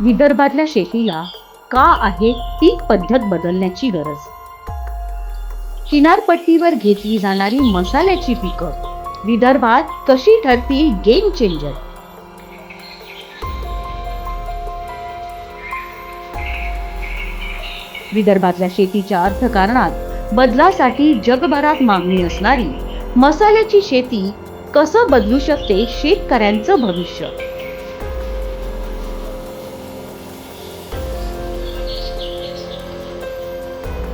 विदर्भातल्या शेतीला का आहे पीक पद्धत बदलण्याची गरज? किनारपट्टीवर घेतली जाणारी मसाल्याची पिकं विदर्भात कशी ठरतील गेम चेंजर? विदर्भातल्या शेतीच्या अर्थकारणात बदलासाठी जगभरात मागणी असणारी मसाल्याची शेती कसं बदलू शकते शेतकऱ्यांचं भविष्य?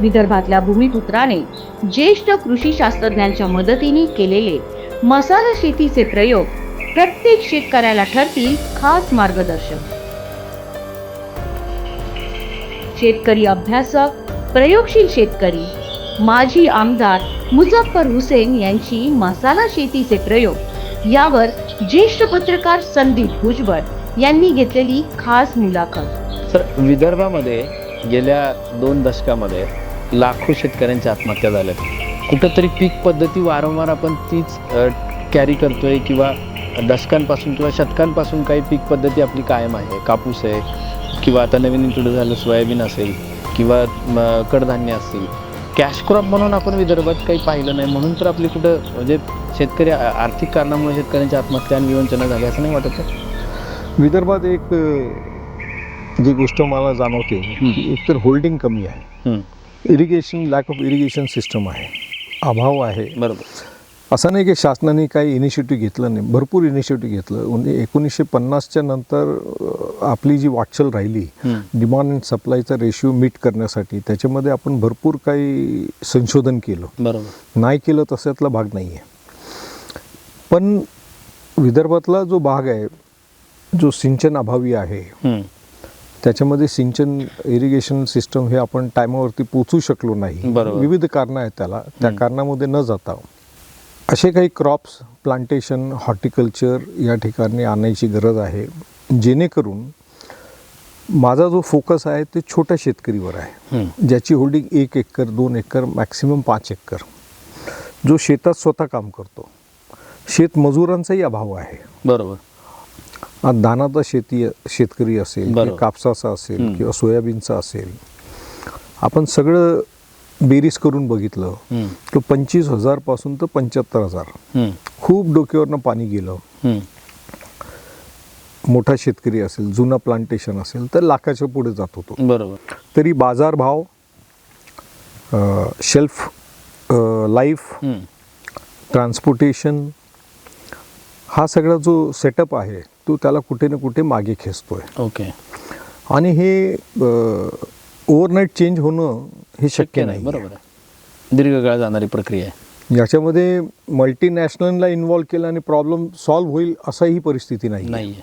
विदर्भातल्या भूमिपुत्राने ज्येष्ठ कृषी शास्त्रज्ञांच्या मदतीने केलेले मसाला शेतीचे प्रयोग प्रत्येक शेतकऱ्याला ठरतील खास मार्गदर्शक. शेतकरी अभ्यासक, प्रयोगशील शेतकरी, माजी आमदार मुझफ्फर हुसेन यांची मसाला शेतीचे प्रयोग यावर ज्येष्ठ पत्रकार संदीप भुजबळ यांनी घेतलेली खास मुलाखत. सर, विदर्भामध्ये गेल्या 2 दशकामध्ये लाखो शेतकऱ्यांच्या आत्महत्या झाल्यात. कुठंतरी पीक पद्धती वारंवार आपण तीच कॅरी करतोय किंवा दशकांपासून किंवा शतकांपासून काही पीक पद्धती आपली कायम आहे. कापूस आहे किंवा आता नवीन इंट्रोड्यूस झालं सोयाबीन असेल किंवा कडधान्य असेल. कॅश क्रॉप म्हणून आपण विदर्भात काही पाहिलं नाही, म्हणून तर आपली कुठं म्हणजे शेतकरी आर्थिक कारणामुळे शेतकऱ्यांच्या आत्महत्या आणि विवंचना झाली असं नाही वाटत आहे? विदर्भात एक जी गोष्ट मला जाणवते की एकतर होल्डिंग कमी आहे, irrigation lack of irrigation system आहे, अभाव आहे. बरोबर. असं नाही की शासनाने काही इनिशिएटिव्ह घेतलं नाही, भरपूर इनिशिएटिव्ह घेतलं. म्हणजे 1950च्या नंतर आपली जी वाटचाल राहिली डिमांड अँड सप्लायचा रेशिओ मीट करण्यासाठी, त्याच्यामध्ये आपण भरपूर काही संशोधन केलं. बरोबर. नाही केलं तशातला भाग नाही आहे. पण विदर्भातला जो भाग आहे जो सिंचन अभावी आहे, त्याच्यामध्ये सिंचन इरिगेशन सिस्टम हे आपण टायमावरती पोचू शकलो नाही. विविध कारणं आहेत त्याला. त्या कारणामध्ये न जाता असे काही क्रॉप्स, प्लांटेशन, हॉर्टिकल्चर या ठिकाणी आणायची गरज आहे, जेणेकरून माझा जो फोकस आहे ते छोट्या शेतकरीवर आहे, ज्याची holding 1 acre 2 acre maximum 5 acre, जो शेतात स्वतः काम करतो. शेतमजुरांचाही अभाव आहे. बरोबर. आज धानाचा शेतकरी असेल किंवा कापसाचा असेल किंवा सोयाबीनचा असेल, आपण सगळं बेरीज करून बघितलं तर 25,000 पासून तर 75,000 खूप डोक्यावरनं पाणी गेलं. मोठा शेतकरी असेल, जुना प्लांटेशन असेल तर लाखाच्या पुढे जात होतो. बरोबर. तरी बाजारभाव, शेल्फ लाईफ, ट्रान्सपोर्टेशन, हा सगळा जो सेटअप आहे तो त्याला कुठे ना कुठे मागे खेचतोय. ओके. आणि हे ओव्हरनाईट चेंज होणं हे शक्य नाही. बरोबर आहे. दीर्घकाळ जाणारी प्रक्रिया आहे. याच्यामध्ये मल्टीनॅशनलला इन्व्हॉल्व केलं आणि प्रॉब्लेम सॉल्व्ह होईल असाही परिस्थिती नाही.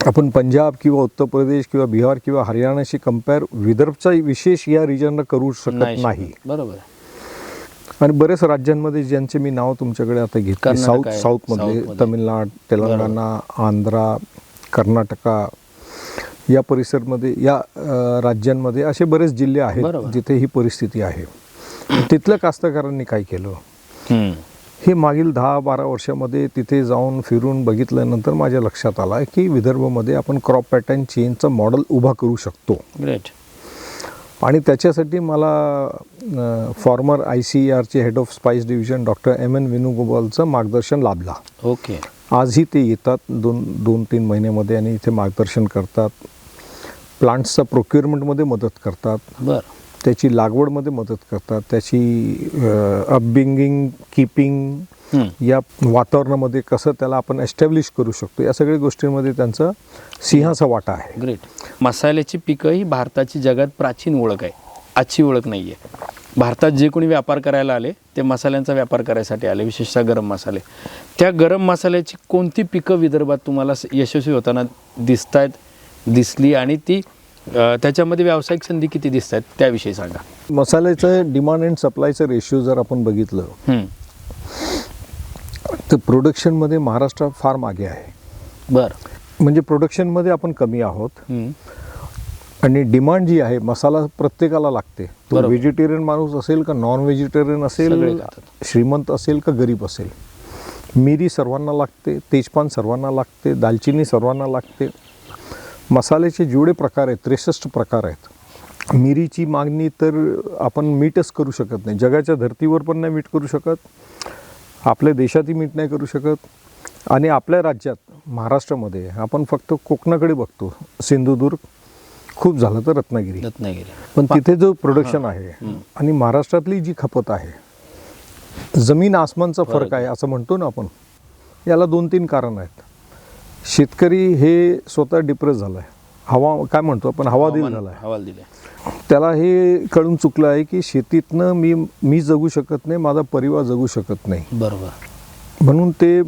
आपण पंजाब किंवा उत्तर प्रदेश किंवा बिहार किंवा हरियाणाशी कम्पेअर विदर्भचा विशेष या रिजनला करू शकत नाही. बरोबर. आणि बरेच राज्यांमध्ये ज्यांचे मी नाव तुमच्याकडे आता घेतले, साऊथमध्ये तमिळनाड, तेलंगणा, आंध्रा, कर्नाटका या परिसरमध्ये, या राज्यांमध्ये असे बरेच जिल्हे आहेत जिथे ही परिस्थिती आहे. तिथल्या कास्तकारांनी काय केलं हे मागील 10-12 वर्षामध्ये तिथे जाऊन फिरून बघितल्यानंतर माझ्या लक्षात आलं की विदर्भामध्ये आपण क्रॉप पॅटर्न चेंजचं मॉडेल उभा करू शकतो. ग्रेट. आणि त्याच्यासाठी मला फॉर्मर ICARचे head of spice division doctor M.N. वेणुगोपालचं मार्गदर्शन लाभला. ओके. आजही ते येतात 2-3 महिन्यामध्ये आणि इथे मार्गदर्शन करतात. प्लांट्सचा प्रोक्युअरमेंटमध्ये मदत करतात. बरं. त्याची लागवडमध्ये मदत करतात. त्याची अपब्रिंगिंग, कीपिंग या वातावरणामध्ये कसं त्याला आपण एस्टॅब्लिश करू शकतो, या सगळ्या गोष्टींमध्ये त्यांचा सिंहाचा वाटा आहे. ग्रेट. मसाल्याची पिकं ही भारताची जगात प्राचीन ओळख आहे, आजची ओळख नाही आहे. भारतात जे कोणी व्यापार करायला आले ते मसाल्यांचा व्यापार करायसाठी आले, विशेषतः गरम मसाले. त्या गरम मसाल्याची कोणती पिकं विदर्भात तुम्हाला यशस्वी होताना दिसली आणि ती त्याच्यामध्ये व्यावसायिक संधी किती दिसत आहेत त्याविषयी सांगा. मसाल्याचं डिमांड अँड सप्लायचं रेशिओ जर आपण बघितलं तर प्रोडक्शनमध्ये महाराष्ट्र फार मागे आहे. बरं. म्हणजे प्रोडक्शनमध्ये आपण कमी आहोत आणि डिमांड जी आहे, मसाला प्रत्येकाला लागते. तो व्हेजिटेरियन माणूस असेल का नॉन व्हेजिटेरियन असेल, श्रीमंत असेल का गरीब असेल, मिरी सर्वांना लागते, तेजपान सर्वांना लागते, दालचिनी सर्वांना लागते. मसाल्याचे जेवढे प्रकार आहेत 63 प्रकार आहेत. मिरीची मागणी तर आपण मीठच करू शकत नाही, जगाच्या धर्तीवर पण नाही मीठ करू शकत, आपल्या देशातही मीठ नाही करू शकत. आणि आपल्या राज्यात महाराष्ट्रामध्ये आपण फक्त कोकणाकडे बघतो, सिंधुदुर्ग, खूप झालं तर रत्नागिरी. पण तिथे जो प्रोडक्शन आहे आणि महाराष्ट्रातली जी खपत आहे, जमीन आसमानचा फरक आहे असं म्हणतो ना आपण. याला 2-3 कारण आहेत. शेतकरी हे स्वतः डिप्रेस झाला आहे, हवा काय म्हणतो आपण, हवादिल झाला आहे. त्याला हे कळून चुकलं आहे की शेतीतनं मी जगू शकत नाही, माझा परिवार जगू शकत नाही. बरोबर. म्हणून ते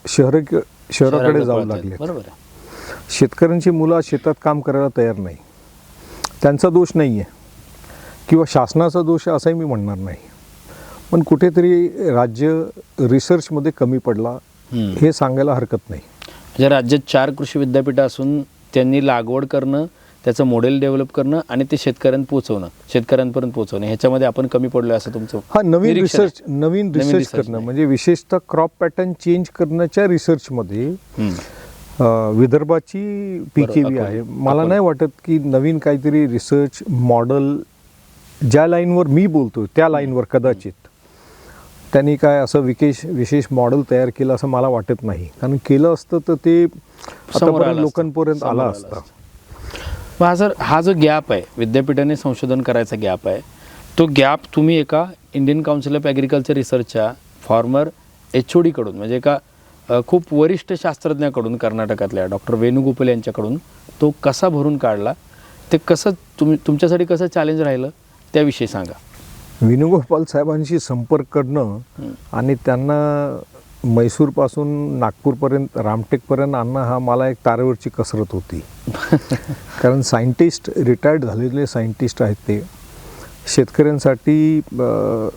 शहराकडे जाऊ लागले. शेतकऱ्यांची मुलं शेतात काम करायला तयार नाही. त्यांचा दोष नाही आहे किंवा शासनाचा दोष आहे असंही मी म्हणणार नाही, पण कुठेतरी राज्य रिसर्चमध्ये कमी पडला हे सांगायला हरकत नाही. म्हणजे राज्यात 4 कृषी विद्यापीठं असून त्यांनी लागवड करणं, त्याचं मॉडेल डेव्हलप करणं आणि ते शेतकऱ्यांपर्यंत पोहोचवणं, ह्याच्यामध्ये आपण कमी पडलो असं तुमचं. हा, नवीन रिसर्च करणं म्हणजे विशेषतः क्रॉप पॅटर्न चेंज करण्याच्या रिसर्चमध्ये विदर्भाची PKV आहे. मला नाही वाटत की नवीन काहीतरी रिसर्च मॉडेल ज्या लाईनवर मी बोलतो त्या लाईनवर कदाचित त्यांनी काय असं विशेष मॉडेल तयार केलं असं मला वाटत नाही. कारण केलं असतं तर ते आतापर्यंत लोकांपर्यंत आला असता. हा जो गॅप आहे, विद्यापीठाने संशोधन करायचा गॅप आहे, तो गॅप तुम्ही एका इंडियन काउन्सिल ऑफ ॲग्रिकल्चर रिसर्चच्या फॉर्मर HOD कडून, म्हणजे एका खूप वरिष्ठ शास्त्रज्ञाकडून, कर्नाटकातल्या डॉक्टर वेणुगोपाल यांच्याकडून तो कसा भरून काढला, ते कसं तुमच्यासाठी कसं चॅलेंज राहिलं त्याविषयी सांगा. वेणुगोपाल साहेबांशी संपर्क करणं आणि त्यांना म्हैसूरपासून नागपूरपर्यंत, रामटेकपर्यंत आणणं हा मला एक तारेवरची कसरत होती. कारण सायंटिस्ट, रिटायर्ड झालेले सायंटिस्ट आहेत ते. शेतकऱ्यांसाठी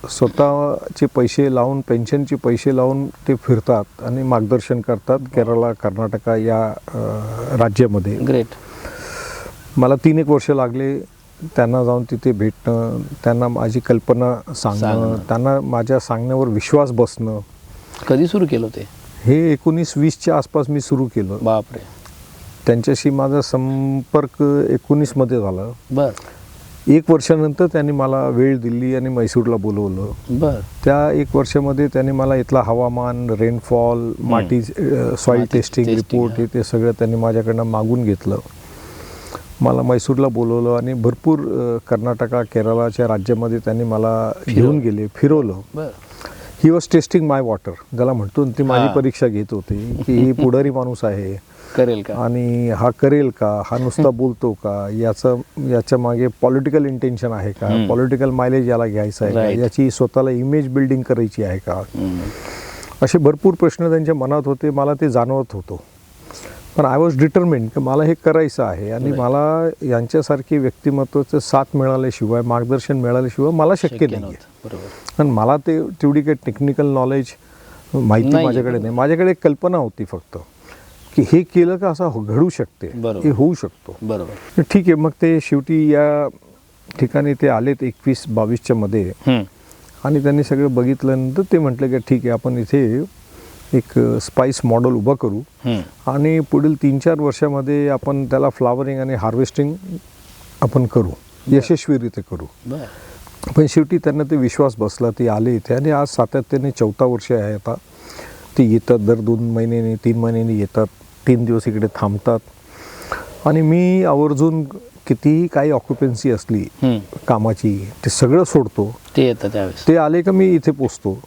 स्वतःचे पैसे लावून, पेन्शनचे पैसे लावून ते फिरतात आणि मार्गदर्शन करतात केरळ, कर्नाटका या राज्यामध्ये. ग्रेट. मला 3-1 वर्ष लागले त्यांना जाऊन तिथे भेटणं, त्यांना माझी कल्पना सांगणं, त्यांना माझ्या सांगण्यावर विश्वास बसणं. कधी सुरू केलं ते? हे 1920च्या आसपास मी सुरू केलं. बापरे. त्यांच्याशी माझा संपर्क 19 मध्ये झाला. बरं. 1 वर्षानंतर त्यांनी मला वेळ दिली आणि म्हैसूरला बोलवलं. बरं. त्या 1 वर्षामध्ये त्यांनी मला इथला हवामान, रेनफॉल, माती, सॉईल टेस्टिंग रिपोर्ट हे ते सगळं त्यांनी माझ्याकडनं मागून घेतलं. मला म्हैसूरला बोलवलं आणि भरपूर कर्नाटका, केरळाच्या राज्यामध्ये त्यांनी मला घेऊन गेले, फिरवलं. बरं. He was testing my water, ज्याला म्हणतो ती माझी परीक्षा घेत होते की ही पुढारी माणूस आहे, करेल का, आणि हा करेल का, हा नुसता बोलतो का, याच्या मागे पॉलिटिकल इंटेन्शन आहे का, पॉलिटिकल मायलेज याला घ्यायचं आहे का, याची स्वतःला इमेज बिल्डिंग करायची आहे का, असे भरपूर प्रश्न त्यांच्या मनात होते. मला ते जाणवत होतं. पण आय वॉज डिटर्मिन्ड की मला हे करायचं आहे आणि मला यांच्यासारखी व्यक्तिमत्वाचं साथ मिळाल्याशिवाय, मार्गदर्शन मिळाल्याशिवाय मला शक्य नाही आहे. आणि मला ते तेवढी काही टेक्निकल नॉलेज माहिती माझ्याकडे नाही. माझ्याकडे एक कल्पना होती फक्त की हे केलं का असं घडू शकते, हे होऊ शकतो. बरोबर. ठीक आहे. मग ते शेवटी या ठिकाणी ते आलेत 21-22च्या मध्ये आणि त्यांनी सगळं बघितल्यानंतर ते म्हटलं की ठीक आहे, आपण इथे एक स्पाइस मॉडेल उभं करू आणि पुढील 3-4 वर्षामध्ये आपण त्याला फ्लावरिंग आणि हार्वेस्टिंग आपण करू, यशस्वीरित्या करू. पण शेवटी त्यांना ते विश्वास बसला, ते आले इथे आणि आज सातत्याने 4था वर्ष आहे आता. ते येतात दर 2 महिन्यांनी, 3 महिन्यांनी येतात, 3 दिवस इकडे थांबतात आणि मी आवर्जून कितीही काही ऑक्युपन्सी असली कामाची ते सगळं सोडतो, ते येतात त्यावेळेस. ते आले का मी इथे पोचतो.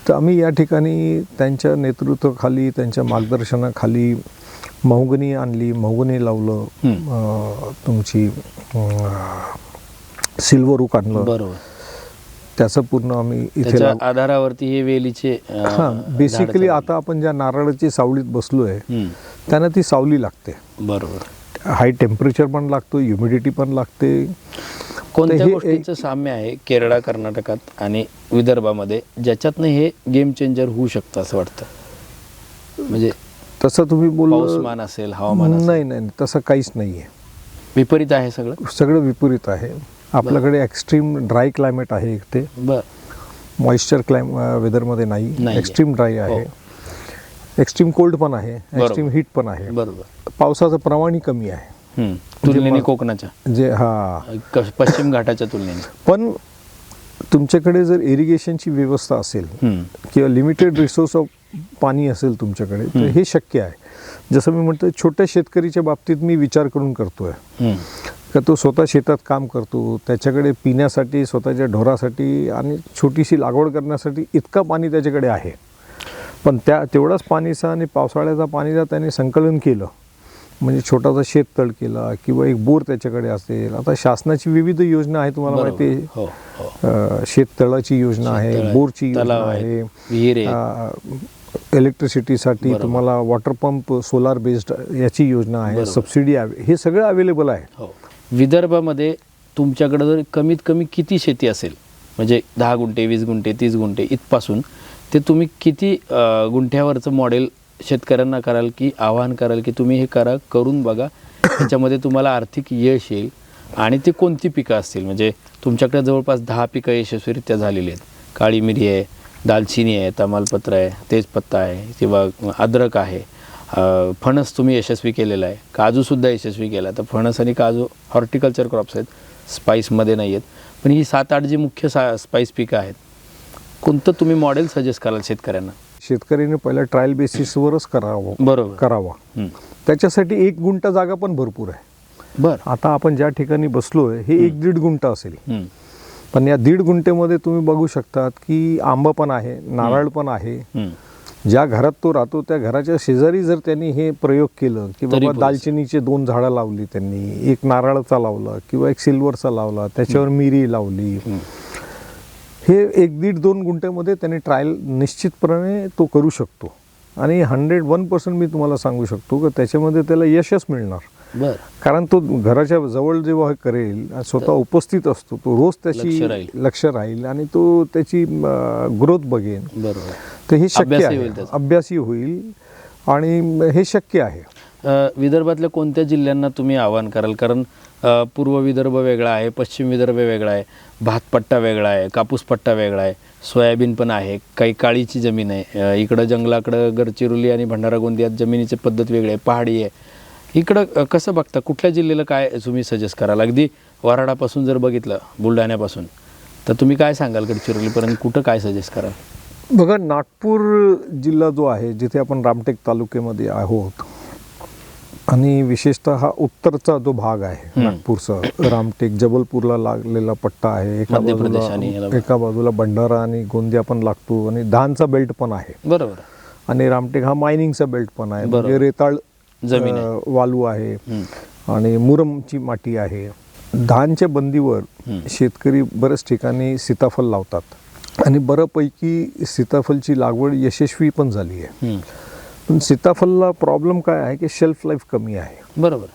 तर आम्ही या ठिकाणी त्यांच्या नेतृत्वाखाली, त्यांच्या मार्गदर्शनाखाली महोगनी आणली, महोगनी लावलं, तुमची सिल्वर ओक आणलं. बरोबर. त्याचं पूर्ण आम्ही इथे आधारावरती हे वेलीचे बेसिकली आता आपण ज्या नारळाची सावलीत बसलोय त्यांना ती सावली लागते. बरोबर. हाय टेम्परेचर पण लागतो, ह्युमिडिटी पण लागते. कोणत्या गोष्टींचं साम्य आहे केरळ, कर्नाटकात आणि विदर्भामध्ये ज्याच्यातनं हे गेम चेंजर होऊ शकतं असं वाटतं? म्हणजे तसं तुम्ही पाऊसमान असेल, हवामान असेल? नाही, तसं काहीच नाही आहे. विपरीत आहे सगळं विपरीत आहे. आपल्याकडे एक्स्ट्रीम ड्राय क्लायमेट आहे इथे. मॉइश्चर वेदरमध्ये नाही, एक्स्ट्रीम ड्राय आहे. एक्स्ट्रीम कोल्ड पण आहे, एक्स्ट्रीम हीट पण आहे. बरोबर. पावसाचं प्रमाणही कमी आहे तुलनेने कोकणाच्या जे हा पश्चिम घाटाच्या तुलनेने. पण तुमच्याकडे जर इरिगेशनची व्यवस्था असेल किंवा लिमिटेड रिसोर्स ऑफ पाणी असेल तुमच्याकडे तर हे शक्य आहे. जसं मी म्हणतो छोट्या शेतकरीच्या बाबतीत मी विचार करून करतोय का तो स्वतः शेतात काम करतो, त्याच्याकडे पिण्यासाठी स्वतःच्या ढोरासाठी आणि छोटीशी लागवड करण्यासाठी इतका पाणी त्याच्याकडे आहे. पण तेवढाच पाणीचा आणि पावसाळ्याचा पाणीचा त्याने संकलन केलं म्हणजे छोटासा शेततळ केला किंवा एक बोर त्याच्याकडे असेल. आता शासनाची विविध योजना आहे तुम्हाला माहिती आहे, शेततळाची योजना आहे, बोरची योजना आहे, इलेक्ट्रिसिटीसाठी तुम्हाला वॉटर पंप सोलार बेस्ड याची योजना आहे, सबसिडी हे सगळं अवेलेबल आहे. विदर्भामध्ये तुमच्याकडे जर कमीत कमी किती शेती असेल म्हणजे 10 गुंठे 20 गुंठे 30 गुंठे इथपासून ते तुम्ही किती गुंठ्यावरचं मॉडेल शेतकऱ्यांना कराल की आवाहन कराल की तुम्ही हे करून बघा, त्याच्यामध्ये तुम्हाला आर्थिक यश येईल. आणि ते कोणती पिकं असतील म्हणजे तुमच्याकडे जवळपास 10 पिकं यशस्वीरित्या झालेली आहेत. काळी मिरी आहे, दालचिनी आहे, तमालपत्र आहे, तेजपत्ता आहे किंवा अद्रक आहे, फणस तुम्ही यशस्वी केलेला आहे, काजूसुद्धा यशस्वी केला. तर फणस आणि काजू हॉर्टिकल्चर क्रॉप्स आहेत, स्पाईसमध्ये नाही आहेत. पण ही 7-8 जी मुख्य स्पाईस पिकं आहेत, कोणतं तुम्ही मॉडेल सजेस्ट कराल शेतकऱ्यांना? शेतकऱ्याने पहिला ट्रायल बेसिसवरच करावा. बरोबर. त्याच्यासाठी 1 गुंठा जागा पण भरपूर आहे. बरं. आता आपण ज्या ठिकाणी बसलोय हे 1-1.5 गुंठा असेल. पण या 1.5 गुंठेमध्ये तुम्ही बघू शकतात की आंबा पण आहे, नारळ पण आहे. ज्या घरात तो राहतो त्या घराच्या शेजारी जर त्यांनी हे प्रयोग केलं की बाबा दालचिनीचे 2 झाडं लावली त्यांनी, एक नारळाचा लावला किंवा एक सिल्वरचा लावला, त्याच्यावर मिरी लावली, हे 1-1.5-2 गुंठ्यामध्ये त्यांनी ट्रायल निश्चितपणे तो करू शकतो. आणि 101% मी तुम्हाला सांगू शकतो की त्याच्यामध्ये त्याला यशच मिळणार. कारण तो घराच्या जवळ जेव्हा करेल, स्वतः उपस्थित असतो, तो रोज त्याची लक्ष राहील आणि तो त्याची ग्रोथ बघेन. तर हे शक्य आहे, अभ्यासी होईल आणि हे शक्य आहे. विदर्भातल्या कोणत्या जिल्ह्यांना तुम्ही आवाहन कराल? कारण पूर्व विदर्भ वेगळा आहे, पश्चिम विदर्भ वेगळा आहे, भातपट्टा वेगळा आहे, कापूस पट्टा वेगळा आहे, सोयाबीन पण आहे, काही काळीची जमीन आहे, इकडं जंगलाकडं गडचिरोली आणि भंडारा गोंदियात जमिनीची पद्धत वेगळी आहे, पहाडी आहे. इकडं कसं बघता, कुठल्या जिल्ह्याला काय तुम्ही सजेस्ट कराल? अगदी वऱ्हाडापासून जर बघितलं, बुलढाण्यापासून, तर तुम्ही काय सांगाल गडचिरोलीपर्यंत कुठं काय सजेस्ट कराल? बघा, नागपूर जिल्हा जो आहे जिथे आपण रामटेक तालुक्यामध्ये आहोत आणि विशेषतः हा उत्तरचा जो भाग आहे नागपूरचा, रामटेक जबलपूरला लागलेला पट्टा आहे. एका बाजूला भंडारा आणि गोंदिया पण लागतो आणि धानचा बेल्ट पण आहे. बरोबर. आणि रामटेक हा मायनिंगचा बेल्ट पण आहे, म्हणजे रेताळ जमीन, वालू आहे आणि मुरमची माती आहे. धानच्या बंदीवर शेतकरी बऱ्याच ठिकाणी सीताफळ लावतात आणि बऱ्यापैकी सीताफळची लागवड यशस्वी पण झाली आहे. पण सीताफळला प्रॉब्लेम काय आहे की शेल्फ लाईफ कमी आहे. बरोबर.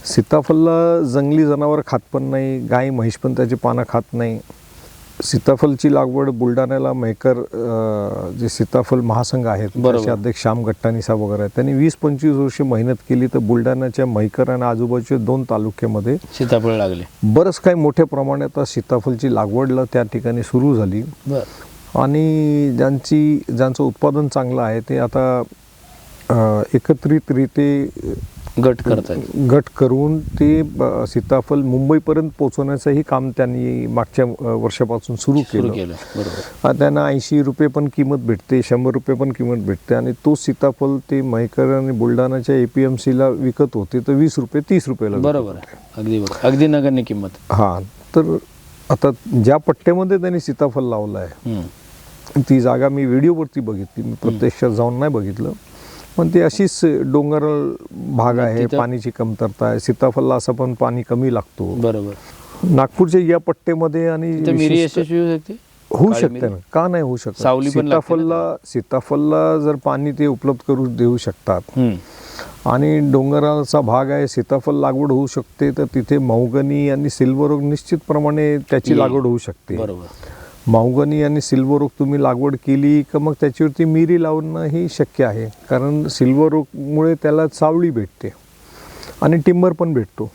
सीताफळला जंगली जनावर खात पण नाही, गाय म्हैस पण त्याची पानं खात नाही. सीताफळची लागवड बुलढाण्याला मेहकर जे सीताफळ महासंघ आहेत त्याचे अध्यक्ष श्याम गट्टानीसा वगैरे आहेत, त्यांनी 20-25 वर्ष मेहनत केली तर बुलढाण्याच्या मेहकर आणि आजूबाजूच्या 2 तालुक्यामध्ये सीताफळ लागले. बरंच काही मोठ्या प्रमाणात सीताफळची लागवडला त्या ठिकाणी सुरू झाली. आणि ज्यांचं उत्पादन चांगलं आहे ते आता एकत्रितरित्या गट करून ते सीताफळ मुंबईपर्यंत पोहोचवण्याचंही काम त्यांनी मागच्या वर्षापासून सुरू केलं. त्यांना 80 रुपये पण किंमत भेटते, 100 रुपये पण किंमत भेटते आणि तो सीताफळ ते मेहकर आणि बुलढाणाच्या APMCला विकत होते तर 20 रुपये 30 रुपयाला. बरोबर. अगदी नगण्य किंमत. हां, तर आता ज्या पट्ट्यामध्ये त्यांनी सीताफळ लावलं आहे ती जागा मी व्हिडिओवरती बघितली, मी प्रत्यक्षात जाऊन नाही बघितलं. पण ती अशीच डोंगराळ भाग आहे, पाण्याची कमतरता आहे, सीताफळला असं पण पाणी कमी लागतो. बरोबर. नागपूरच्या या पट्ट्यामध्ये आणि होऊ शकते ना, का नाही होऊ शकत? सीताफळला जर पाणी ते उपलब्ध करून देऊ शकतात आणि डोंगराचा भाग आहे, सीताफळ लागवड होऊ शकते, तर तिथे महोगनी आणि सिल्वर ओक निश्चितप्रमाणे त्याची लागवड होऊ शकते. महोगनी आणि सिल्वर ओक तुम्ही लागवड केली का मग त्याच्यावरती मिरी लावणं ही शक्य आहे, कारण सिल्वर ओकमुळे त्याला सावली भेटते आणि टिंबर पण भेटतो,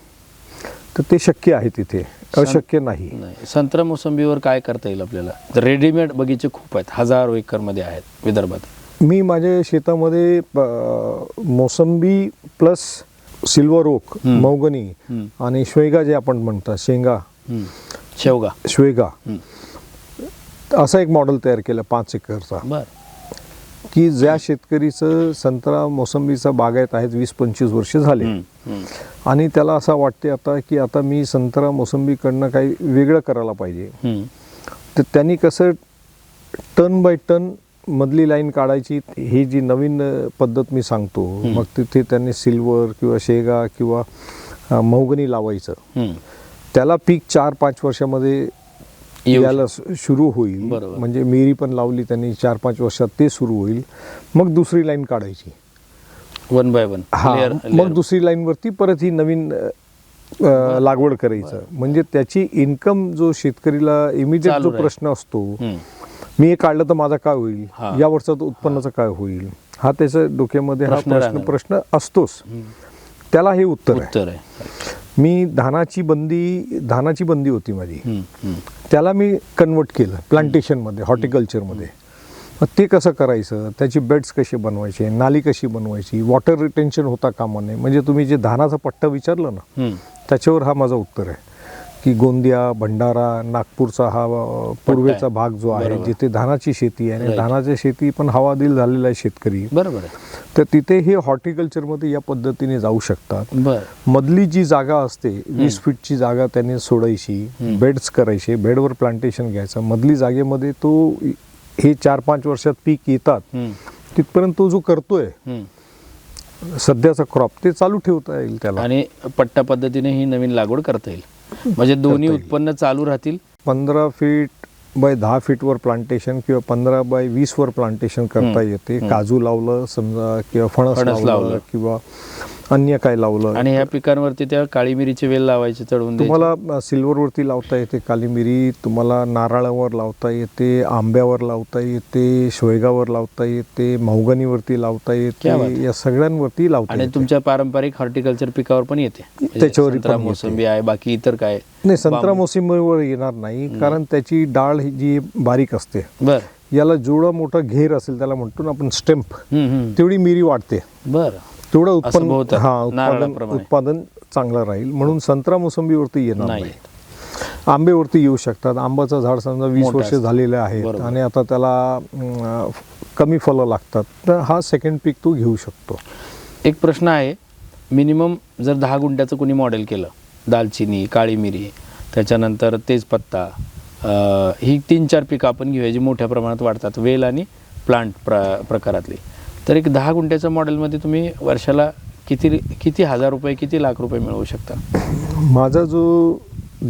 तर ते शक्य आहे तिथे, अशक्य नाही. संत्रा मोसंबीवर काय करता येईल आपल्याला? रेडीमेड बगीचे खूप आहेत, हजारो एकरमध्ये आहेत विदर्भात. मी माझ्या शेतामध्ये मोसंबी प्लस सिल्वर ओक, मौगनी आणि श्वेगा जे आपण म्हणतात शेवगा असा एक मॉडेल तयार केलं 5 एकरचा, की ज्या शेतकरीचं संत्रा मोसंबीचा बागायत आहेत 20-25 वर्ष झाले आणि त्याला असं वाटते आता की आता मी संत्रा मोसंबीकडनं काही वेगळं करायला पाहिजे, तर त्यांनी कसं टन बाय टन मधली लाईन काढायची, ही जी नवीन पद्धत मी सांगतो, मग तिथे त्यांनी सिल्वर किंवा शेगा किंवा मौगनी लावायचं, त्याला पीक 4-5 वर्षामध्ये यायला सुरू होईल. म्हणजे मिरी पण लावली त्यांनी 4-5 वर्षात, ते सुरू होईल. मग दुसरी लाईन काढायची 1 by 1. हा, मग दुसरी लाईन वरती परत ही नवीन लागवड करायचं. म्हणजे त्याची इन्कम जो शेतकरीला इमिजिएट जो प्रश्न असतो, मी हे काढलं तर माझा काय होईल, या वर्षात उत्पन्नाचं काय होईल, हा त्याच्या डोक्यामध्ये हा प्रश्न असतोच. त्याला हे उत्तर आहे. मी धानाची बंदी होती माझी, त्याला मी कन्वर्ट केलं प्लांटेशनमध्ये, हॉर्टिकल्चरमध्ये. मग ते कसं करायचं, त्याची बेड्स कसे बनवायचे, नाली कशी बनवायची, वॉटर रिटेन्शन होता कामा नये. म्हणजे तुम्ही जे धानाचा पट्टा विचारलं ना, त्याच्यावर हा माझा उत्तर आहे की गोंदिया, भंडारा, नागपूरचा हा पूर्वेचा भाग जो आहे, जिथे धानाची शेती आहे आणि धानाची शेती पण हवादिल झालेला आहे शेतकरी, बरोबर आहे, तर तिथे हे हॉर्टिकल्चरमध्ये या पद्धतीने जाऊ शकतात. मधली जी जागा असते 20 फीटची जागा त्यांनी सोडायची, बेड्स करायचे, बेडवर प्लांटेशन घ्यायचं. मधली जागेमध्ये तो हे 4-5 वर्षात पीक येतात तिथपर्यंत तो जो करतोय सध्याचा क्रॉप, ते चालू ठेवता येईल त्याला. आणि पट्टा पद्धतीने ही नवीन लागवड करता येईल. म्हणजे दोन्ही उत्पन्न चालू राहतील. 15 फीट बाय 10 फीटवर प्लांटेशन किंवा 15 बाय 20 वर प्लांटेशन करता येते. काजू लावलं समजा किंवा फणस लावलं किंवा अन्य काय लावलं. आणि ह्या पिकांवरती त्या काळी मिरीचे वेल लावायचे, चढवून तुम्हाला सिल्वरवरती लावता येते काळी मिरी, तुम्हाला नारळावर लावता येते, आंब्यावर लावता येते, शेवगावर लावता येते, मौगनीवरती लावता येते, या सगळ्यांवरती लावता येते. आणि तुमच्या पारंपरिक हॉर्टिकल्चर पिकावर पण येते, त्याच्यावर मोसंबी आहे, बाकी इतर काय नाही. संत्रा मोसंबीवर येणार नाही, कारण त्याची डाळ जी बारीक असते, याला जेवढा मोठा घेर असेल, त्याला म्हणतो ना आपण स्टेम्प, तेवढी मिरी वाढते. तेवढं उत्पादन चांगलं राहील. म्हणून संत्रा मोसंबीवरती येणार नाही. आंब्यावरती येऊ शकतात. आंब्याचं झाड समजा 20 वर्ष झालेले आहेत आणि आता त्याला कमी फळं लागतात, तर हा सेकंड पीक तू घेऊ शकतो. एक प्रश्न आहे, मिनिमम जर 10 गुंठ्याचं कोणी मॉडेल केलं, दालचिनी, काळी मिरी, त्याच्यानंतर तेजपत्ता, ही 3-4 पिकं आपण घेऊया जी मोठ्या प्रमाणात वाढतात, वेल आणि प्लांट प्रकारातली, तर एक 10 गुंठ्याच्या मॉडेलमध्ये तुम्ही वर्षाला किती हजार रुपये, किती लाख रुपये मिळवू शकता? माझा जो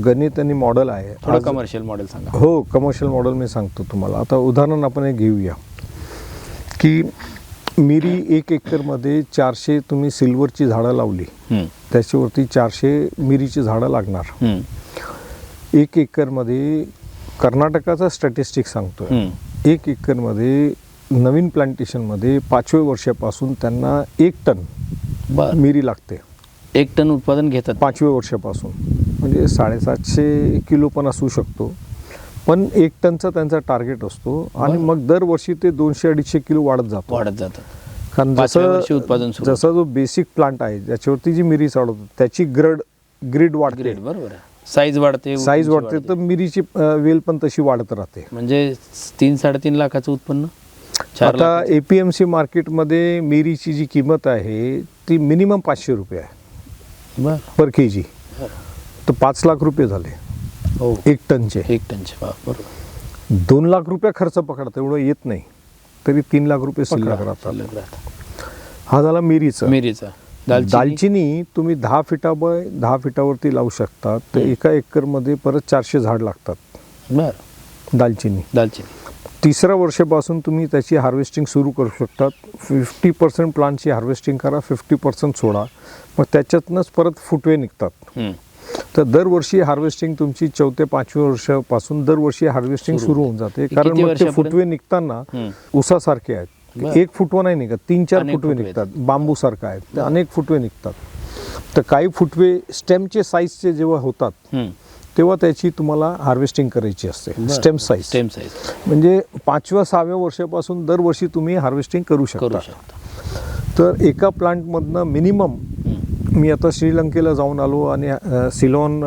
गणित आणि मॉडेल आहे, थोडं कमर्शियल मॉडेल सांगा. हो, कमर्शियल मॉडेल मी सांगतो तुम्हाला. आता उदाहरण आपण एक घेऊया की मिरी 1 एकरमध्ये 400 तुम्ही सिल्वरची झाडं लावली, त्याच्यावरती 400 मिरीची झाडं लागणार. 1 एकरमध्ये कर्नाटकाचा स्टॅटिस्टिक सांगतोय, 1 एकरमध्ये नवीन प्लांटेशनमध्ये 5व्या वर्षापासून त्यांना 1 टन मिरी लागते. 1 टन उत्पादन घेतात 5व्या वर्षापासून. म्हणजे 750 किलो पण असू शकतो, पण 1 टनचा त्यांचा टार्गेट असतो. आणि मग दरवर्षी ते 200-250 किलो वाढत जातात. कारण जसा जो बेसिक प्लांट आहे ज्याच्यावरती जी मिरी चालवतो, त्याची ग्रीड वाढते, बरोबर, साईज वाढते, तर मिरीची वेल पण तशी वाढत राहते. म्हणजे 3-3.5 लाखाचं उत्पन्न. आता APMC मार्केटमध्ये मिरीची जी किंमत आहे ती मिनिमम 500 रुपये आहे पर केजी, तर 5 लाख रुपये झाले 1 टनचे. बरोबर. 2 लाख रुपये खर्च पकडता, एवढं येत नाही, तरी 3 लाख रुपये शिल्लक राहतात. हा झाला मिरीचा. दालचिनी तुम्ही 10 फीटावरती लावू शकतात, तर 1 एकरमध्ये परत 400 झाड लागतात दालचिनी. 3ऱ्या वर्षापासून तुम्ही त्याची हार्वेस्टिंग सुरू करू शकतात. 50% प्लांटची हार्वेस्टिंग करा, 50% सोडा, मग त्याच्यातनंच परत फुटवे निघतात. तर दरवर्षी हार्वेस्टिंग तुमची 4थ्या-5व्या वर्षापासून दरवर्षी हार्वेस्टिंग सुरू होऊन जाते. कारण मग ते फुटवे निघताना उसासारखे आहेत, 1 फुटवा नाही निघत, 3-4 फुटवे निघतात. बांबू सारखा आहेत, ते अनेक फुटवे निघतात. तर काही फुटवे स्टेमचे साईजचे जेव्हा होतात तेव्हा त्याची तुम्हाला हार्वेस्टिंग करायची असते. स्टेम साईज स्टेम साईज म्हणजे 5व्या-6व्या वर्षापासून दरवर्षी तुम्ही हार्वेस्टिंग करू करू शकता. शकता. तर एका प्लांटमधनं मिनिमम, मी आता श्रीलंकेला जाऊन आलो आणि सिलोन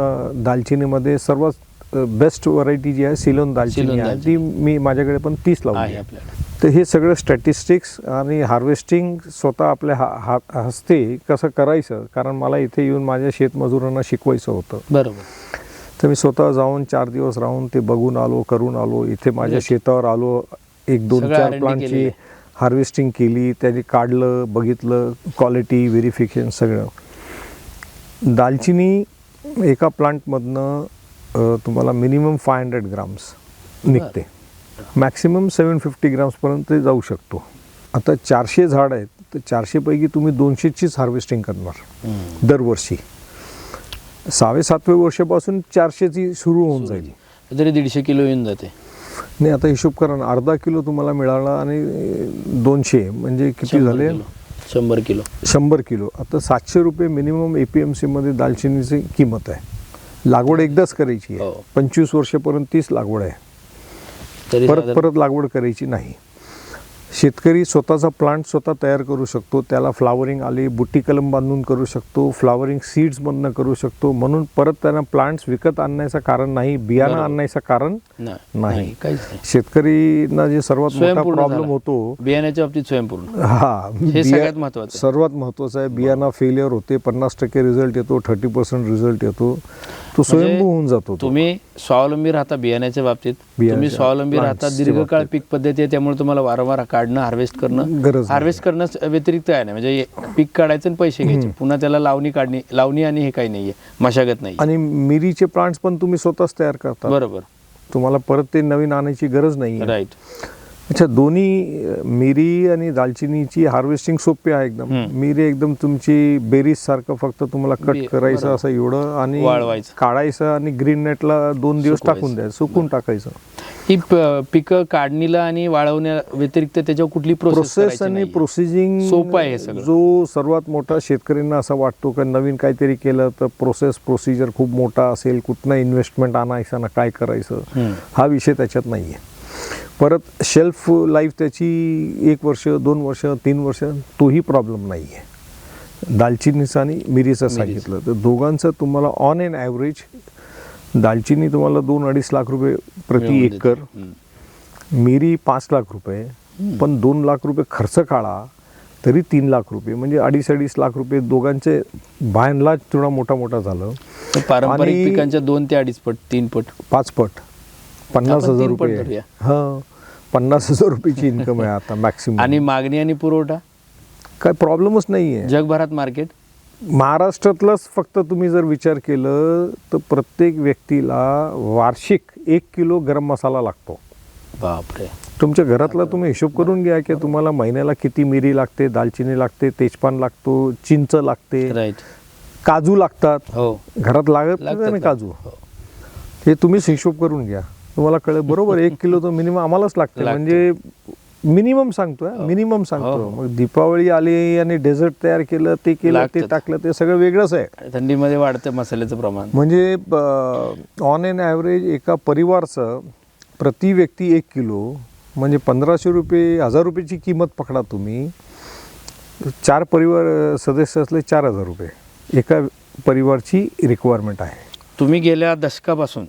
दालचिनीमध्ये सर्वात बेस्ट व्हरायटी जी आहे सिलोन दालचिनी आहे, ती मी माझ्याकडे पण 30 लावली आहे आहे. आपल्याला. तर हे सगळं स्टॅटिस्टिक्स आणि हार्वेस्टिंग स्वतः आपल्या हस्ते कसं करायचं, कारण मला इथे येऊन माझ्या शेतमजुरांना शिकवायचं होतं. बरोबर. तर मी स्वतः जाऊन 4 दिवस राहून ते बघून आलो, करून आलो. इथे माझ्या शेतावर आलो, 1-2-4 R&D प्लांटची केलेलं हार्वेस्टिंग केली, त्यांनी काढलं, बघितलं, क्वालिटी व्हेरिफिकेशन सगळं. दालचिनी एका प्लांटमधनं तुम्हाला मिनिमम 500 ग्राम्स निघते, मॅक्सिमम 750 ग्राम्सपर्यंत जाऊ शकतो. आता 400 झाड आहेत, तर 400 पैकी तुम्ही 200चीच हार्वेस्टिंग करणार दरवर्षी. 6व्या-7व्या वर्षापासून 400ची सुरू होऊन जाईल. तरी 150 किलो येऊन जाते. नाही, आता हिशोब करा ना, अर्धा किलो तुम्हाला मिळाला आणि 200 म्हणजे किती झाले? 100 किलो. 100 किलो. आता 700 रुपये मिनिमम APMC मध्ये दालचिनीची किंमत आहे. लागवड एकदाच करायची आहे. 25 वर्षापर्यंत 30 लागवड आहे, तरी परत लागवड करायची नाही. शेतकरी स्वतःचा प्लांट स्वतः तयार करू शकतो. त्याला फ्लावरिंग आली, बुट्टी कलम बांधून करू शकतो, फ्लावरिंग सीड्समधनं करू शकतो. म्हणून परत त्यांना प्लांट्स विकत आणण्याचं कारण नाही, बियाणं आणण्याचं कारण नाही. काहीच नाही. शेतकरींना जे सर्वात मोठा स्वयंपूर्ण प्रॉब्लेम झाला. होतो बियाण्याच्या बाबतीत स्वयंपूर्ण, हा, हे सगळ्यात महत्त्वाचं. सर्वात महत्त्वाचं आहे. बियाणं फेलियर होते, 50% रिझल्ट येतो, 30% रिझल्ट येतो, तो स्वयंभू होऊन जातो. तुम्ही स्वावलंबी राहता बियाण्याच्या बाबतीत, तुम्ही स्वावलंबी राहता, दीर्घकाळ पीक पद्धती आहे, त्यामुळे तुम्हाला वारंवार काढणं, हार्वेस्ट करणं, गरज हार्वेस्ट करणं व्यतिरिक्त आहे ना. म्हणजे पीक काढायचं आणि पैसे घ्यायचे, पुन्हा त्याला लावणी आणि हे काही नाहीये, मशागत नाही. आणि मिरीचे प्लांट्स पण तुम्ही स्वतःच तयार करता. बरोबर. तुम्हाला परत ते नवीन आणायची गरज नाही. राईट. अच्छा, दोन्ही मिरी आणि दालचिनीची हार्वेस्टिंग सोपी आहे एकदम. मिरी एकदम तुमची बेरीज सारखं, फक्त तुम्हाला कट करायचं असं एवढं आणि वाळवायचं, काढायचं आणि ग्रीन नेटला 2 दिवस टाकून द्यायचं, सुकून टाकायचं. ही पिकं काढणीला आणि वाळवण्या व्यतिरिक्त त्याच्यावर कुठली प्रोसेस आणि प्रोसिजिंग सोपं आहे हे सगळं. जो सर्वात मोठा शेतकऱ्यांना असं वाटतो की नवीन काहीतरी केलं तर प्रोसिजर खूप मोठा असेल, कुठनं इन्व्हेस्टमेंट आणायचं ना काय करायचं, हा विषय त्याच्यात नाही आहे. परत शेल्फ लाईफ त्याची 1 वर्ष, 2 वर्ष, 3 वर्ष, तोही प्रॉब्लेम नाही आहे. दालचिनीचा आणि मिरीचं सांगितलं तर दोघांचं तुम्हाला ऑन एन ॲव्हरेज, दालचिनी तुम्हाला 2-2.5 लाख रुपये प्रति एकर, मिरी 5 लाख रुपये, पण 2 लाख रुपये खर्च काढा तरी 3 लाख रुपये, म्हणजे 2.5 लाख रुपये दोघांचे बाय अँड लार्ज थोडा मोठा झालं. पारंपरिक पिकांच्या 2 ते 2.5 पट, 3 पट, 5 पट, 50,000 रुपये. हां, 50,000 रुपयाची इन्कम आहे आता मॅक्सिमम. आणि मागणी आणि पुरवठा काय प्रॉब्लेमच नाही आहे. जगभरात मार्केट, महाराष्ट्रातलाच फक्त तुम्ही जर विचार केलं तर प्रत्येक व्यक्तीला वार्षिक 1 किलो गरम मसाला लागतो. बापरे. तुमच्या घरातला तुम्ही हिशोब करून घ्या की तुम्हाला महिन्याला किती मिरी लागते, दालचिनी लागते, तेजपान लागतो, चिंच लागते, राईट, काजू लागतात. हो, घरात लागत नाही काजू, हे तुम्हीच हिशोब करून घ्या, तुम्हाला कळेल. बरोबर, 1 किलो तर मिनिमम आम्हालाच लागते. म्हणजे मिनिमम सांगतोय, मिनिमम सांगतो. मग दीपावली आली आणि डेझर्ट तयार केलं, ते केलं, ते टाकलं, ते सगळं वेगळंच आहे. थंडीमध्ये वाढतं मसाल्याचं प्रमाण. म्हणजे ऑन एन ॲव्हरेज एका परिवारचं प्रति व्यक्ती 1 किलो म्हणजे 1500 रुपये, 1000 रुपयाची किंमत पकडा तुम्ही. 4 परिवार सदस्य असले 4000 रुपये एका परिवारची रिक्वायरमेंट आहे. तुम्ही गेल्या दशकापासून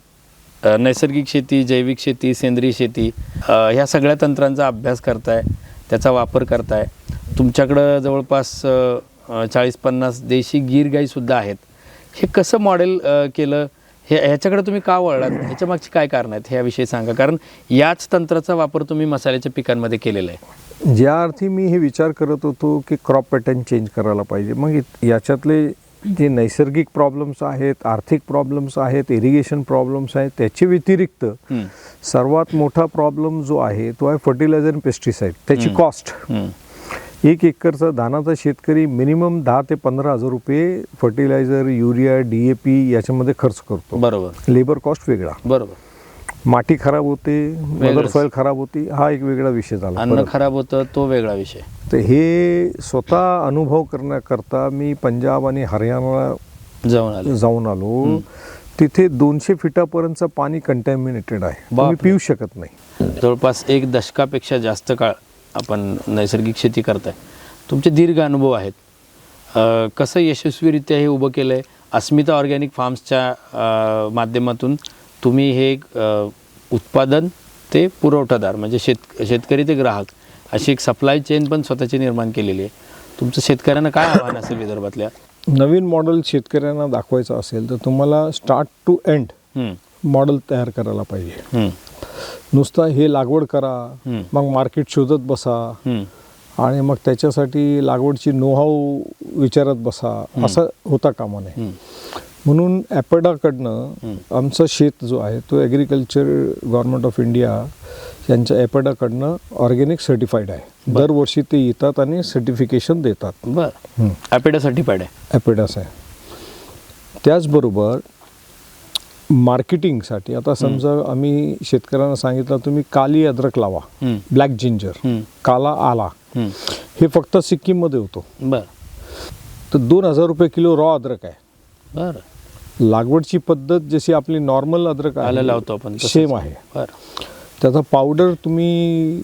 नैसर्गिक शेती, जैविक शेती, सेंद्रिय शेती ह्या सगळ्या तंत्रांचा अभ्यास करताय, त्याचा वापर करताय. तुमच्याकडं जवळपास 40-50 देशी गीर गाईसुद्धा आहेत. हे कसं मॉडेल केलं, ह्याच्याकडे तुम्ही का वळलात, ह्याच्या मागची काय कारण आहेत, ह्याविषयी सांगा. कारण याच तंत्राचा वापर तुम्ही मसाल्याच्या पिकांमध्ये केलेला आहे. ज्या अर्थी मी हे विचार करत होतो की क्रॉप पॅटर्न चेंज करायला पाहिजे, मग याच्यातले जे नैसर्गिक प्रॉब्लेम्स आहेत, आर्थिक प्रॉब्लेम्स आहेत, इरिगेशन प्रॉब्लेम्स आहेत, त्याच्या व्यतिरिक्त सर्वात मोठा प्रॉब्लेम जो आहे तो आहे फर्टिलायझर आणि पेस्टिसाईड. त्याची कॉस्ट, 1 एकरचा धानाचा शेतकरी मिनिमम 10,000 ते 15,000 रुपये फर्टिलायझर, युरिया, DAP याच्यामध्ये खर्च करतो. बरोबर. लेबर कॉस्ट वेगळा. बरोबर. माती खराब होते, मदर सॉइल खराब होती, हा एक वेगळा विषय झाला. अन्न खराब होतं, तो वेगळा विषय. तर हे स्वतः अनुभव करण्याकरता मी पंजाब आणि हरियाणाला जाऊन आलो. तिथे 200 फीटापर्यंतचं पाणी कंटॅमिनेटेड आहे, तुम्ही बापरे. पिऊ शकत नाही. जवळपास 1 दशकापेक्षा जास्त काळ आपण नैसर्गिक शेती करताय. तुमचे दीर्घ अनुभव आहेत. कसं यशस्वीरित्या हे उभं केलं आहे? अस्मिता ऑर्गॅनिक फार्म्सच्या माध्यमातून तुम्ही हे उत्पादन ते पुरवठादार म्हणजे शेतकरी ते ग्राहक अशी एक सप्लाय चेन पण स्वतःची निर्माण केलेली आहे. तुमचं शेतकऱ्यांना काय आव्हान असेल विदर्भातल्या? नवीन मॉडेल शेतकऱ्यांना दाखवायचं असेल तर तुम्हाला स्टार्ट टू एंड मॉडेल तयार करायला पाहिजे. नुसतं हे लागवड करा, मग मार्केट शोधत बसा आणि मग त्याच्यासाठी लागवडची नोहाऊ विचारत बसा, असं होता कामा नये. म्हणून ॲपेडाकडनं आमचं शेत जो आहे तो ॲग्रिकल्चर गव्हर्नमेंट ऑफ इंडिया यांच्या ॲपेडाकडनं ऑर्गॅनिक सर्टिफाईड आहे. दरवर्षी ते येतात आणि सर्टिफिकेशन देतात. बरं, ॲपेडा सर्टिफाईड आहे. ॲपेडास आहे. त्याचबरोबर मार्केटिंगसाठी आता समजा आम्ही शेतकऱ्यांना सांगितलं तुम्ही काली अद्रक लावा, ब्लॅक जिंजर, काला आला, हे फक्त सिक्कीममध्ये होतो. बरं, तर 2000 रुपये किलो रॉ अद्रक आहे. बरं. लागवडची पद्धत जशी आपली नॉर्मल अद्रक आलं लावतो आपण सेम आहे. बरं. त्याचा पावडर तुम्ही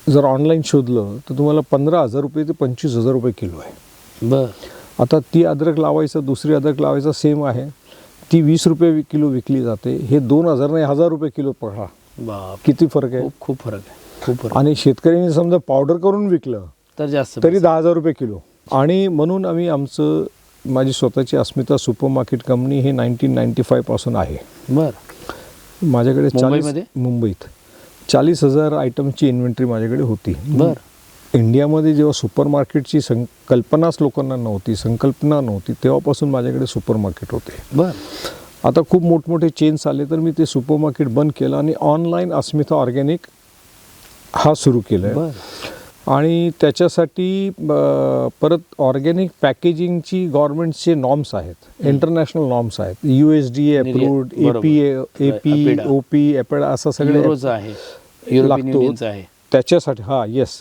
जर ऑनलाईन शोधलं तर तुम्हाला 15,000 रुपये ते 25,000 रुपये किलो आहे. बरं. आता ती अद्रक लावायचं, दुसरी अद्रक लावायचं सेम आहे, ती 20 रुपये किलो विकली जाते. हे 2,000 नाही 1,000 रुपये किलो पकडा. बाप, किती फरक आहे. खूप फरक आहे, खूप फरक. आणि शेतकऱ्यांनी समजा पावडर करून विकलं तर जास्त तरी 10,000 रुपये किलो. आणि म्हणून आम्ही माझी स्वतःची अस्मिता सुपर मार्केट कंपनी हे 1995 पासून आहे. बरं. माझ्याकडे मुंबईमध्ये? मुंबईत 40,000 आयटमची इन्व्हेंटरी माझ्याकडे होती. बरं. इंडियामध्ये जेव्हा सुपर मार्केटची कल्पनाच लोकांना नव्हती, संकल्पना नव्हती, तेव्हापासून माझ्याकडे सुपर मार्केट होते. बरं. आता खूप मोठमोठे चेन्स आले तर मी ते सुपर मार्केट बंद केलं आणि ऑनलाईन अस्मिता ऑर्गॅनिक हा सुरू केला आहे. बरं. आणि त्याच्यासाठी परत ऑर्गॅनिक पॅकेजिंगची गव्हर्नमेंटचे नॉर्म्स आहेत, इंटरनॅशनल नॉर्म्स आहेत, USDA अप्रूव्ड, OP, ॲपेडा असं सगळे युरोचं आहे, युरोपियन लागतो. युनियनचं आहे. त्याच्यासाठी येस.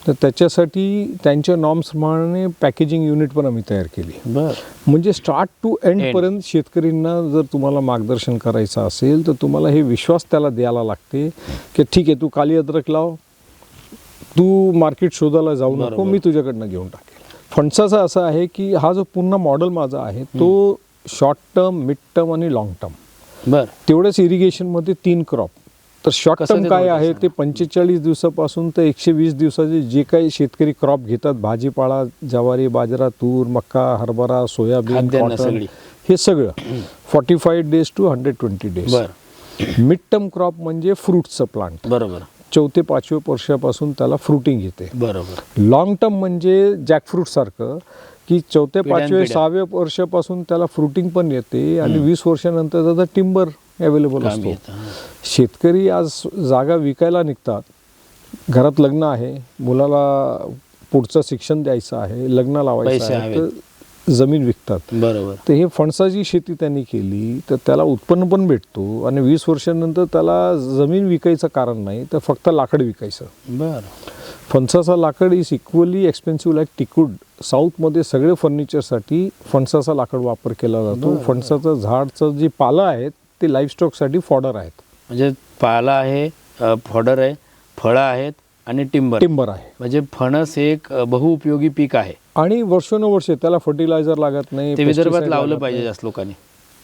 तर त्याच्यासाठी त्यांच्या नॉर्म्सप्रमाणे पॅकेजिंग युनिट पण आम्ही तयार केली. बरं. म्हणजे स्टार्ट टू एंडपर्यंत शेतकऱ्यांना जर तुम्हाला मार्गदर्शन करायचं असेल तर तुम्हाला हे विश्वास त्याला द्यायला लागते की ठीक आहे, तू काली अद्रक लाव, तू मार्केट शोधायला जाऊ नको, मी तुझ्याकडनं घेऊन टाकेल. फणसाचा असं आहे की हा जो पूर्ण मॉडेल माझा आहे तो शॉर्ट टर्म, मिड टर्म आणि लाँग टर्म. बरं. तेवढ्याच इरिगेशनमध्ये 3 क्रॉप. तर शॉर्ट टर्म काय आहे ते 45 दिवसापासून तर 120 दिवसाचे जे काही शेतकरी क्रॉप घेतात, भाजीपाला, ज्वारी, बाजरा, तूर, मक्का, हरभरा, सोयाबीन, कॉटन, हे सगळं 45 डेज टू 120 डेज. बरं. मिड टर्म क्रॉप म्हणजे फ्रूटचं प्लांट. बरोबर. 4 ते 5व्या वर्षापासून त्याला फ्रुटिंग येते. बरोबर. लॉंग टर्म म्हणजे जॅकफ्रूट सारखं की 4थ्या 5व्या 6व्या वर्षापासून त्याला फ्रुटिंग पण येते आणि 20 वर्षानंतर त्याचा टिंबर अवेलेबल असतो. शेतकरी आज जागा विकायला निघतात, घरात लग्न आहे, मुलाला पुढचं शिक्षण द्यायचं आहे, लग्न लावायचं आहे, तर जमीन विकतात. बरोबर. तर हे फणसाची शेती त्यांनी केली तर त्याला उत्पन्न पण भेटतो आणि 20 वर्षानंतर त्याला जमीन विकायचं कारण नाही, तर फक्त लाकड विकायचं. बरं. फणसाचा लाकड इज इक्वली एक्सपेन्सिव्ह लाईक टिकूड. साऊथमध्ये सगळे फर्निचरसाठी फणसाचा लाकड वापर केला जातो. फणसाचं झाडचं जे पालं आहेत ते लाईफस्टॉकसाठी फॉडर आहेत. म्हणजे पाला आहे, फॉडर आहे, फळं आहेत आणि टिंबर आहे. म्हणजे फणस हे एक बहुउपयोगी पीक आहे आणि वर्षानुवर्ष त्याला फर्टिलायझर लागत नाही. ते विदर्भात लावलं पाहिजे जास्त लोकांनी.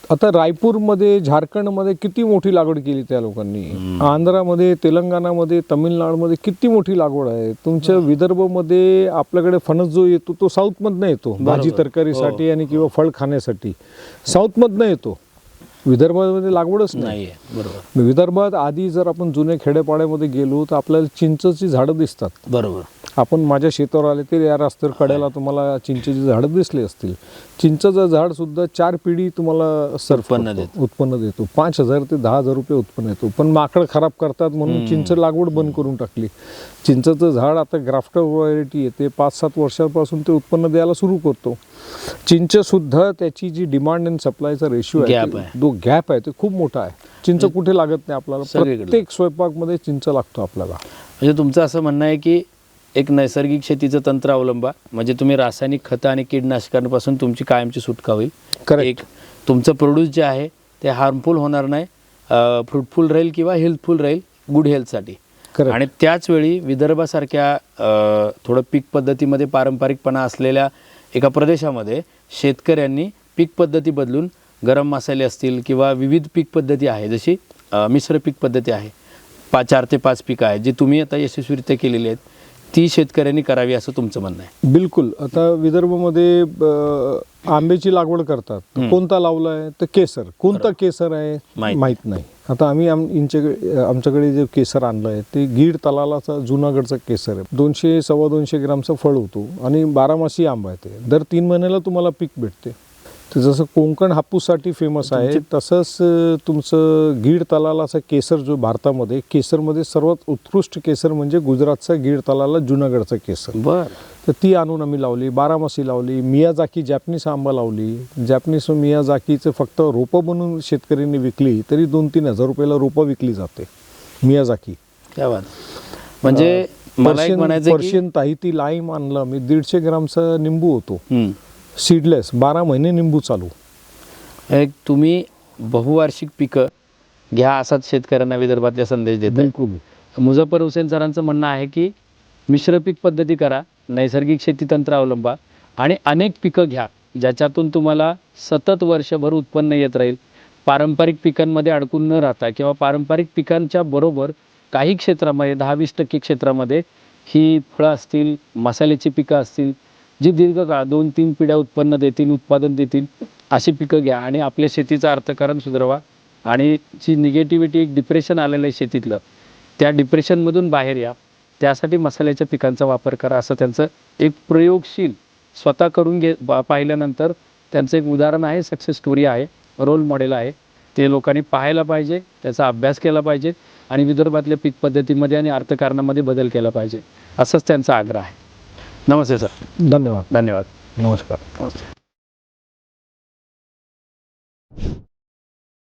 आता रायपूरमध्ये, झारखंडमध्ये किती मोठी लागवड केली त्या लोकांनी. आंध्रामध्ये, तेलंगणामध्ये, तामिळनाडूमध्ये किती मोठी लागवड आहे. तुमच्या विदर्भमध्ये आपल्याकडे फणस जो येतो तो साऊथमधनं येतो भाजी तरकारीसाठी आणि किंवा फळ खाण्यासाठी. साऊथमधनं येतो, विदर्भामध्ये लागवडच नाही. बरोबर. विदर्भात आधी जर आपण जुन्या खेड्यापाड्यामध्ये गेलो तर आपल्याला चिंचची झाडं दिसतात. बरोबर. आपण माझ्या शेतावर आले तरी या रस्त्यावर कड्याला तुम्हाला चिंचेची झाडं दिसली असतील. चिंचेचं झाड सुद्धा 4 पिढी तुम्हाला उत्पन्न देतो. 5,000 ते 10,000 रुपये उत्पन्न येतो. पण माकड खराब करतात म्हणून चिंच लागवड बंद करून टाकली. चिंचेचं झाड आता ग्राफ्टर व्हरायटी येते, 5-7 वर्षापासून ते उत्पन्न द्यायला सुरू करतो. चिंच सुद्धा त्याची जी डिमांड अँड सप्लायचा रेशिओ आहे, तो गॅप आहे, ते खूप मोठा आहे. चिंच कुठे लागत नाही आपल्याला, प्रत्येक स्वयंपाकमध्ये चिंच लागतो आपल्याला. म्हणजे तुमचं असं म्हणणं आहे की एक नैसर्गिक शेतीचं तंत्र अवलंबा, म्हणजे तुम्ही रासायनिक खतं आणि कीटकनाशकांपासून तुमची कायमची सुटका होईल. करेक्ट. तुमचं प्रोड्यूस जे आहे ते हार्मफुल होणार नाही, फ्रुटफुल राहील किंवा हेल्थफुल राहील गुड हेल्थसाठी. Correct. आणि त्याचवेळी विदर्भासारख्या थोडं पीक पद्धतीमध्ये पारंपरिकपणा असलेल्या एका प्रदेशामध्ये शेतकऱ्यांनी पीक पद्धती बदलून गरम मसाले असतील किंवा विविध पीक पद्धती आहे, जशी मिश्र पीक पद्धती आहे, 4 ते 5 पिकं आहेत जी तुम्ही आता यशस्वीरित्या केलेली आहेत, ती शेतकऱ्यांनी करावी असं तुमचं म्हणणं आहे. बिलकुल. आता विदर्भामध्ये आंब्याची लागवड करतात. कोणता लावलाय तर केसर. कोणता केसर आहे माहीत नाही. आता आम्ही आमच्याकडे जे केसर आणलं आहे ते गीड तलालाचा जुनागडचा केसर आहे. 200-2.25 ग्रामचं फळ होतो आणि 12 आंबा आहे. ते दर 3 महिन्याला तुम्हाला पीक भेटते. तर जसं कोकण हापूससाठी फेमस आहे तसंच तुमचं गीड तलालाचा केसर जो भारतामध्ये केसरमध्ये सर्वात उत्कृष्ट केसर म्हणजे गुजरातचा गीड तलाला जुनागडचा केसर. बरं. तर ती आणून आम्ही लावली. 12 लावली. मियाजाकी जॅपनीस आंबा लावली. जॅपनीस मियाजाकीचं फक्त रोपं बनवून शेतकऱ्यांनी विकली तरी 2-3 हजार रुपयाला रोपं विकली जाते मियाजाकी. क्या बात. म्हणजे मला एक म्हणायचं की पर्शियन ताहिती लाईम आणलं मी. 150 ग्रामचा निंबू होतो सीडलेस. 12 महिने निंबू चालू. एक तुम्ही बहुवार्षिक पिकं घ्या असाच शेतकऱ्यांना विदर्भातल्या संदेश देत. बिलकुल. मुझफ्फर हुसेन सरांचं म्हणणं आहे की मिश्र पीक पद्धती करा, नैसर्गिक शेती तंत्र अवलंबा आणि अनेक पिकं घ्या ज्याच्यातून तुम्हाला सतत वर्षभर उत्पन्न येत राहील. पारंपरिक पिकांमध्ये अडकून न राहता किंवा पारंपरिक पिकांच्या बरोबर काही क्षेत्रामध्ये 10-20% क्षेत्रामध्ये ही फळं असतील, मसाल्याची पिकं असतील जी दीर्घकाळ 2-3 पिढ्या उत्पन्न देतील, उत्पादन देतील, अशी पिकं घ्या आणि आपल्या शेतीचं अर्थकारण सुधारवा. आणि जी निगेटिव्हिटी, एक डिप्रेशन आलेलं आहे शेतीतलं, त्या डिप्रेशनमधून बाहेर या. त्यासाठी मसाल्याच्या पिकांचा वापर करा असं त्यांचं एक प्रयोगशील स्वतः करून पाहिल्यानंतर त्यांचं एक उदाहरण आहे, सक्सेस स्टोरी आहे, रोल मॉडेल आहे. ते लोकांनी पाहायला पाहिजे, त्याचा अभ्यास केला पाहिजे आणि विदर्भातल्या पीक पद्धतीमध्ये आणि अर्थकारणामध्ये बदल केला पाहिजे असंच त्यांचा आग्रह आहे. नमस्ते सर. धन्यवाद. धन्यवाद. नमस्कार.